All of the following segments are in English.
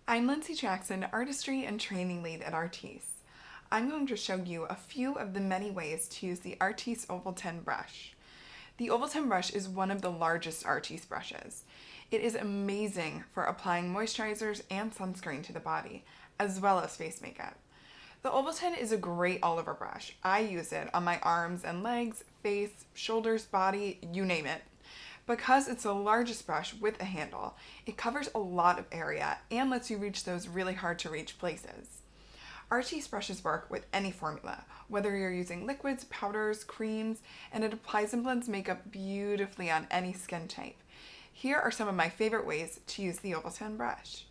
I'm Lindsay Jackson, Artistry and Training Lead at Artis. I'm going to show you a few of the many ways to use the Artis Oval 10 brush. The Oval 10 brush is one of the largest Artis brushes. It is amazing for applying moisturizers and sunscreen to the body, as well as face makeup. The Oval 10 is a great all-over brush. I use it on my arms and legs, face, shoulders, body, you name it. Because it's the largest brush with a handle, it covers a lot of area and lets you reach those really hard to reach places. Artis brushes work with any formula, whether you're using liquids, powders, creams, and it applies and blends makeup beautifully on any skin type. Here are some of my favorite ways to use the Oval 10 brush.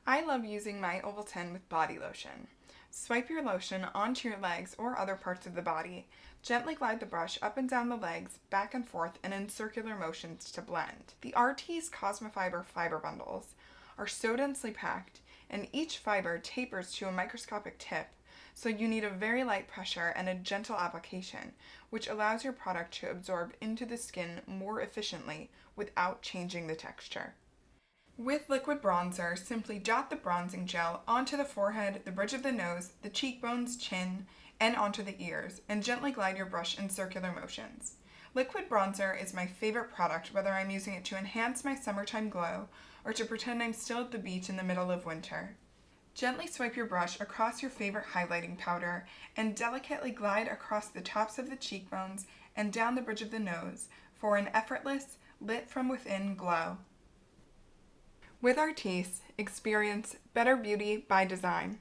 I love using my Oval 10 with body lotion. Swipe your lotion onto your legs or other parts of the body. Gently glide the brush up and down the legs, back and forth, and in circular motions to blend. The Artis CosmeFibre fiber bundles are so densely packed, and each fiber tapers to a microscopic tip, so you need a very light pressure and a gentle application, which allows your product to absorb into the skin more efficiently without changing the texture. With liquid bronzer, simply dot the bronzing gel onto the forehead, the bridge of the nose, the cheekbones, chin, and onto the ears, and gently glide your brush in circular motions. Liquid bronzer is my favorite product, whether I'm using it to enhance my summertime glow or to pretend I'm still at the beach in the middle of winter. Gently swipe your brush across your favorite highlighting powder and delicately glide across the tops of the cheekbones and down the bridge of the nose for an effortless, lit from within glow. With Artis, experience better beauty by design.